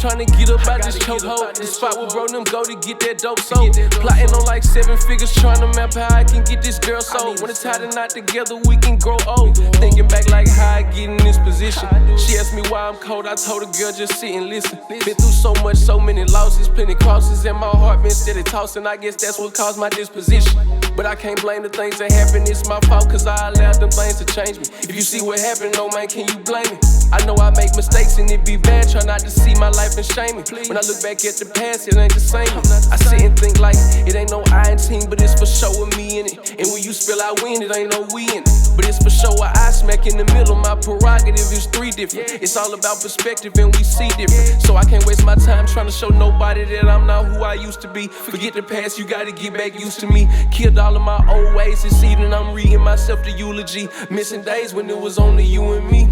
tryna get up out this chokehold. The spot where bro them go to get that dope sold. Plotting on like 7 figures, tryna map how I can get this girl sold. When it's tied and not together, we can grow old. Thinking back like how I get in this position. She asked me why I'm cold, I told her girl just sit and listen. Been through so much, so many losses, plenty crosses, and my heart been steady tossing. I guess that's what caused my disposition. But I can't blame the things that happen, it's my fault, cause I allowed them things to change me. If you see what happened, no man, can you blame me? I know I make mistakes and it be bad, try not to see my life and shame me. When I look back at the past, it ain't the same. I sit and think like, it ain't no I in team, but it's for sure with me in it. And when you spill, I win, it ain't no we in it. But it's for sure I smack in the middle, my prerogative is 3 different. It's all about perspective and we see different. So I can't waste my time trying to show nobody that I'm not who I used to be. Forget the past, you gotta get back used to me. Killed all of my old ways, this evening I'm reading myself the eulogy. Missing days when it was only you and me.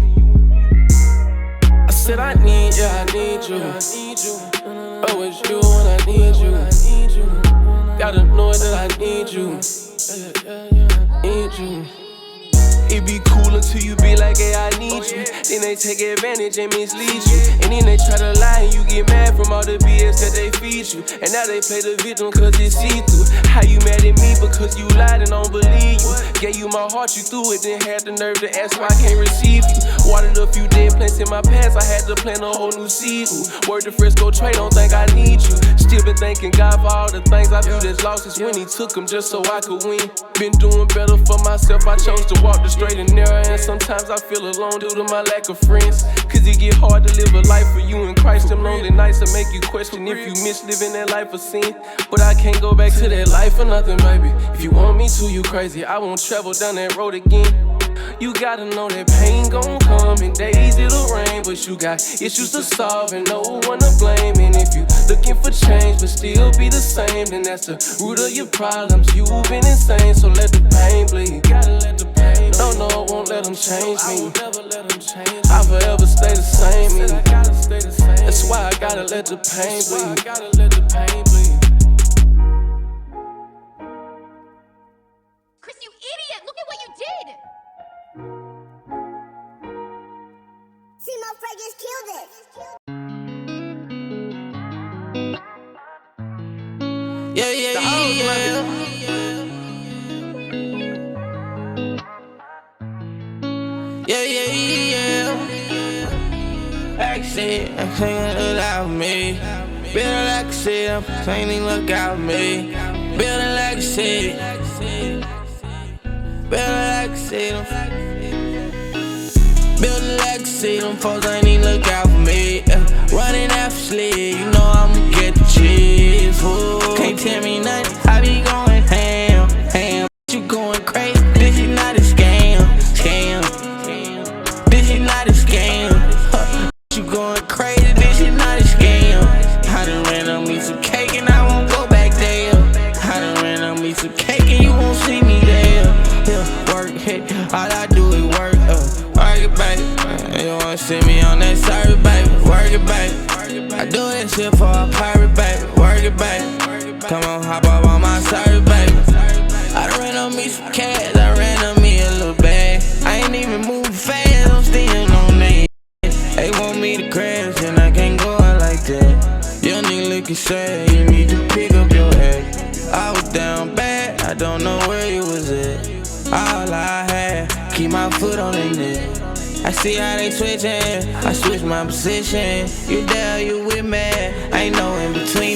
I said I need you, I need you. Oh, it's you when I need you. Gotta know that I need you. Need you. It be cool until you be like, hey, I need you. Then they take advantage and mislead you. And then they try to lie and you get mad from all the BS that they feed you. And now they play the victim cause it's see-through. How you mad at me because you lied and don't believe you? Gave you my heart, you threw it, then had the nerve to ask why I can't receive you. Watered a few dead plants in my past, I had to plant a whole new seed. Word to Frisco Trey, don't think I need you. Still been thanking God for all the things I do that's losses when he took them just so I could win. Been doing better for myself, I chose to walk the straight and narrow. And sometimes I feel alone due to my lack of friends. Cause it get hard to live a life for you in Christ. Them lonely nights will make you question if you miss living that life of sin. But I can't go back to that life for nothing, baby. If you want me to, you crazy, I won't travel down that road again. You gotta know that pain gon' come and days it'll rain. But you got issues to solve and no one to blame. And if you looking for change but still be the same, then that's the root of your problems. You've been insane, so let the pain bleed. Gotta let the pain bleed. No, I won't let them change me. I'll forever stay the same. That's why I gotta let the pain bleed. Chris, you idiot! Look at what you did! CMO Fragrance killed it. Yeah. Accent, I'm saying look out for me. Building like a city, I'm saying look out for me. Building like a city. Building like a city. Building like a city, them folks ain't even look out for me. Running after sleep, you know I'ma get the cheese. Ooh. Can't tell me nothing, I be going ham. You going crazy, this is not a scam. This is not a scam. You going crazy, this is not a scam. I done ran on me some cake and I won't go back there. I done ran on me some cake and you won't see me there. Work hit, all I do is work. Work it, baby. You wanna see me on that service, baby? Work it, baby. I do this shit for a pirate, baby. Work it, baby. Come on, hop up on my service, baby. I done ran on me some cash, I ran on me a little bag. I ain't even moving fast, I'm still on that. They want me to crash and I can't go out like that. Young nigga looking sad, you need to pick up your act. I was down bad, I don't know where you was at. All I had, keep my foot on the neck. I see how they switchin', I switch my position. You there, you with me, ain't no in between.